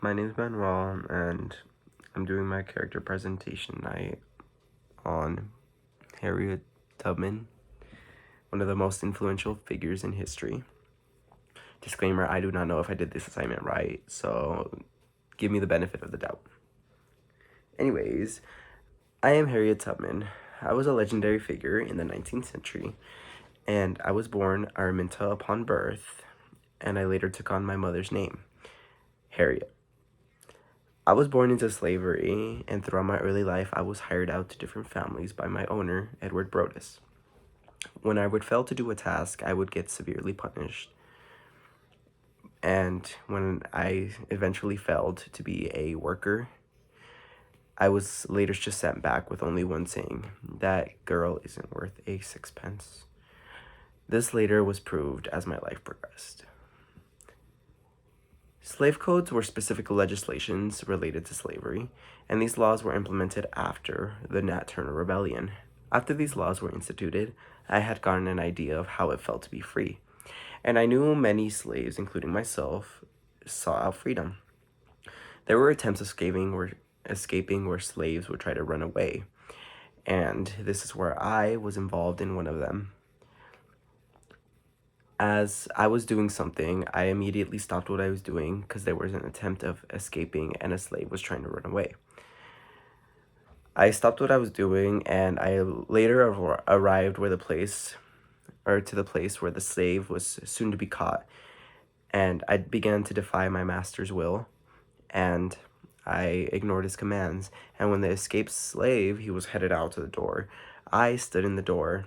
My name is Manuel, and I'm doing my character presentation night on Harriet Tubman, one of the most influential figures in history. Disclaimer, I do not know if I did this assignment right, so give me the benefit of the doubt. Anyways, I am Harriet Tubman. I was a legendary figure in the 19th century, and I was born Araminta upon birth, and I later took on my mother's name, Harriet. I was born into slavery, and throughout my early life, I was hired out to different families by my owner, Edward Brodus. When I would fail to do a task, I would get severely punished. And when I eventually failed to be a worker, I was later just sent back with only one saying, "That girl isn't worth a sixpence." This later was proved as my life progressed. Slave codes were specific legislations related to slavery, and these laws were implemented after the Nat Turner Rebellion. After these laws were instituted, I had gotten an idea of how it felt to be free, and I knew many slaves, including myself, sought out freedom. There were attempts escaping where slaves would try to run away, and this is where I was involved in one of them. As I was doing something, I immediately stopped what I was doing because there was an attempt of escaping and a slave was trying to run away. I stopped what I was doing and I later arrived to the place where the slave was soon to be caught. And I began to defy my master's will, and I ignored his commands. And when the escaped slave, he was headed out to the door, I stood in the door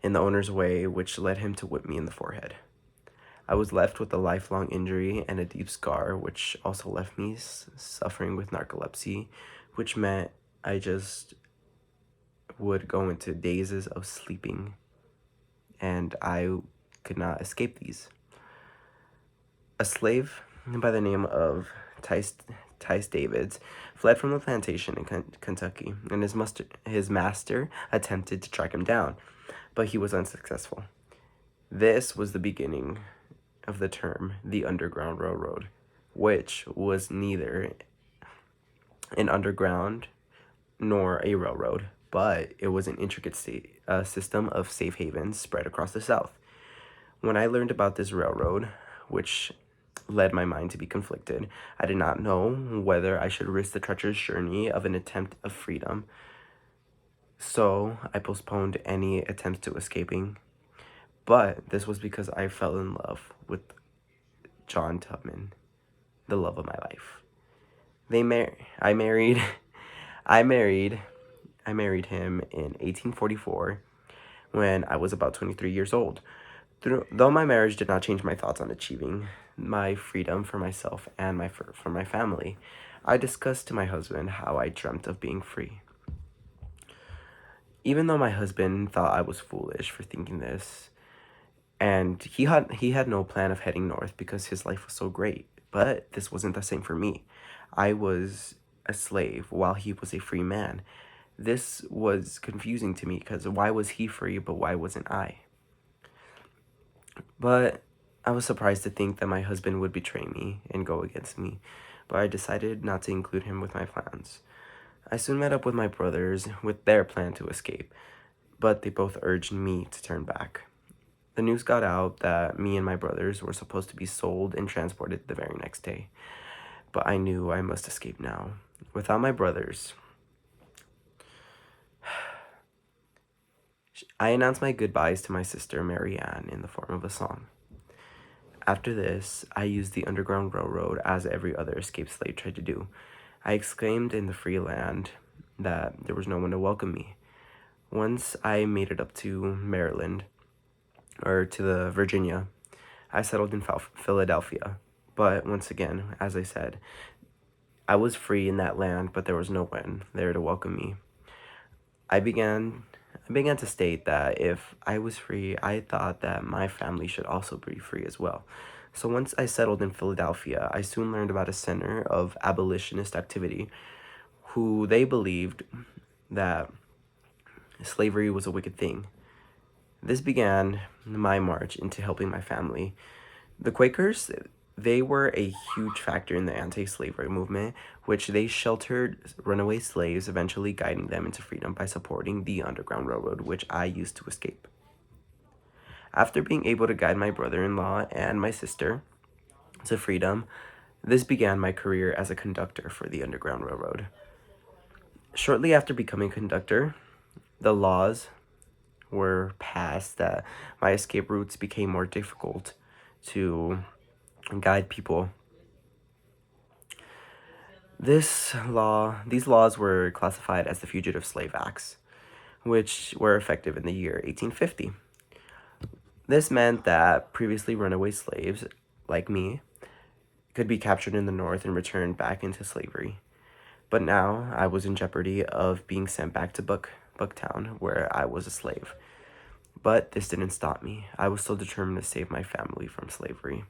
in the owner's way, which led him to whip me in the forehead. I was left with a lifelong injury and a deep scar, which also left me suffering with narcolepsy, which meant I just would go into dazes of sleeping, and I could not escape these. A slave by the name of Tice Davids fled from the plantation in Kentucky, and his master attempted to track him down, but he was unsuccessful. This was the beginning of the term the Underground Railroad, which was neither an underground nor a railroad, but it was an intricate system of safe havens spread across the South. When I learned about this railroad, which led my mind to be conflicted, I did not know whether I should risk the treacherous journey of an attempt of freedom. So I postponed any attempts to escaping. But this was because I fell in love with John Tubman, the love of my life. I married I married I married him in 1844 when I was about 23 years old. Though my marriage did not change my thoughts on achieving my freedom for myself and for my family, I discussed to my husband how I dreamt of being free. Even though my husband thought I was foolish for thinking this, and he had no plan of heading north because his life was so great, but this wasn't the same for me. I was a slave while he was a free man. This was confusing to me because why was he free but why wasn't I? But I was surprised to think that my husband would betray me and go against me, but I decided not to include him with my plans. I soon met up with my brothers with their plan to escape, but they both urged me to turn back. The news got out that me and my brothers were supposed to be sold and transported the very next day, but I knew I must escape now. Without my brothers, I announced my goodbyes to my sister Mary Ann in the form of a song. After this, I used the Underground Railroad as every other escaped slave tried to do. I exclaimed in the free land that there was no one to welcome me. Once I made it up to Maryland, or to the Virginia, I settled in Philadelphia. But once again, as I said, I was free in that land, but there was no one there to welcome me. I began to state that if I was free, I thought that my family should also be free as well. So once I settled in Philadelphia, I soon learned about a center of abolitionist activity who they believed that slavery was a wicked thing. This began my march into helping my family. The Quakers, They were a huge factor in the anti-slavery movement, which they sheltered runaway slaves, eventually guiding them into freedom by supporting the Underground Railroad, which I used to escape. After being able to guide my brother-in-law and my sister to freedom, this began my career as a conductor for the Underground Railroad. Shortly after becoming conductor, the laws were passed that my escape routes became more difficult to guide people. These laws were classified as the Fugitive Slave Acts, which were effective in the year 1850. This meant that previously runaway slaves, like me, could be captured in the North and returned back into slavery. But now I was in jeopardy of being sent back to Bucktown, where I was a slave. But this didn't stop me. I was still determined to save my family from slavery.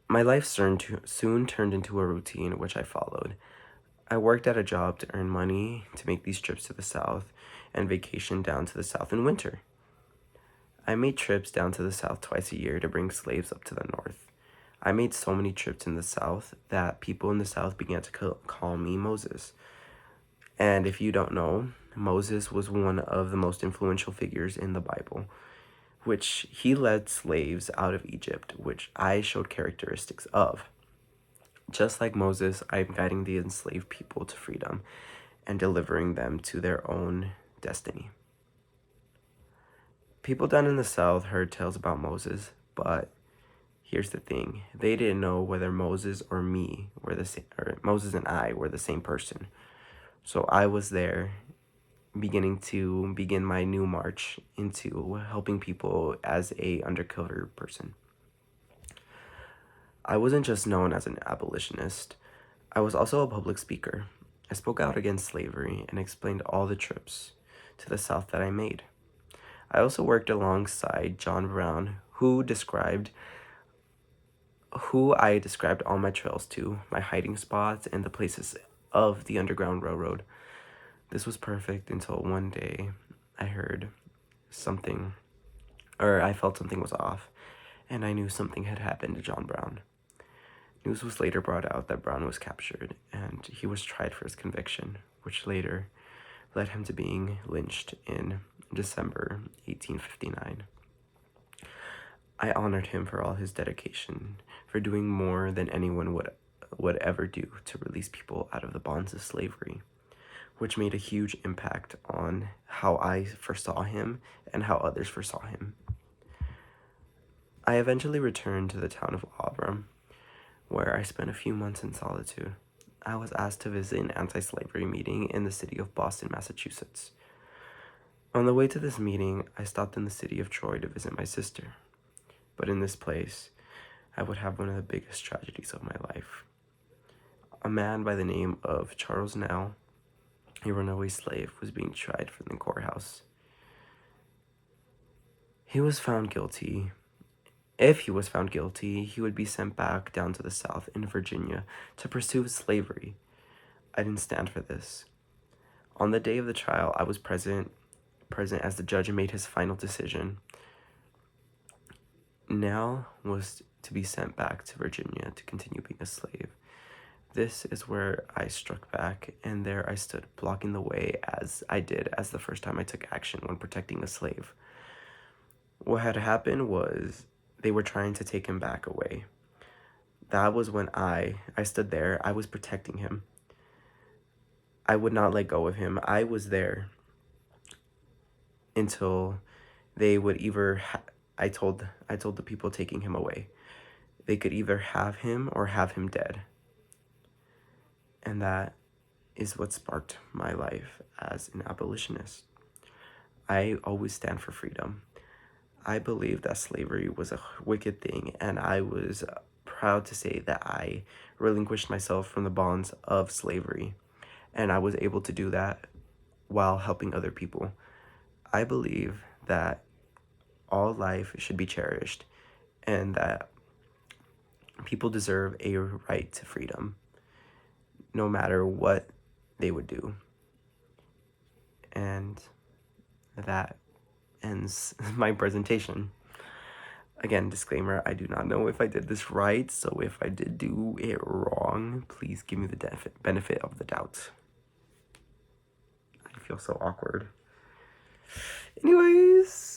My life soon turned into a routine which I followed. I worked at a job to earn money to make these trips to the South and vacation down to the South in winter. I made trips down to the South twice a year to bring slaves up to the North. I made so many trips in the South that people in the South began to call me Moses. And if you don't know, Moses was one of the most influential figures in the Bible, which he led slaves out of Egypt, which I showed characteristics of. Just like Moses, I am guiding the enslaved people to freedom and delivering them to their own destiny. People down in the South heard tales about Moses, but here's the thing. They didn't know whether Moses or me were the same, or Moses and I were the same person. So I was there begin my new march into helping people as a undercover person. I wasn't just known as an abolitionist. I was also a public speaker. I spoke out against slavery and explained all the trips to the South that I made. I also worked alongside John Brown, who I described all my trails to, my hiding spots, and the places of the Underground Railroad. This was perfect until one day I heard something, or I felt something was off, and I knew something had happened to John Brown. News was later brought out that Brown was captured, and he was tried for his conviction, which later led him to being lynched in December 1859. I honored him for all his dedication, for doing more than anyone would ever do to release people out of the bonds of slavery, which made a huge impact on how I first saw him and how others first saw him. I eventually returned to the town of Auburn, where I spent a few months in solitude. I was asked to visit an anti-slavery meeting in the city of Boston, Massachusetts. On the way to this meeting, I stopped in the city of Troy to visit my sister. But in this place, I would have one of the biggest tragedies of my life. A man by the name of Charles Nell, a runaway slave, was being tried from the courthouse. He was found guilty. If he was found guilty, he would be sent back down to the South in Virginia to pursue slavery. I didn't stand for this. On the day of the trial, I was present as the judge made his final decision. Nell was to be sent back to Virginia to continue being a slave. This is where I struck back, and there I stood, blocking the way as I did as the first time I took action when protecting a slave. What had happened was they were trying to take him back away. That was when I stood there. I was protecting him. I would not let go of him. I was there until they would either I told the people taking him away, they could either have him or have him dead. And that is what sparked my life as an abolitionist. I always stand for freedom. I believe that slavery was a wicked thing, and I was proud to say that I relinquished myself from the bonds of slavery, and I was able to do that while helping other people. I believe that all life should be cherished, and that people deserve a right to freedom, no matter what they would do. And that ends my presentation. Again, disclaimer, I do not know if I did this right, so if I did do it wrong, please give me the benefit of the doubt. I feel so awkward. Anyways,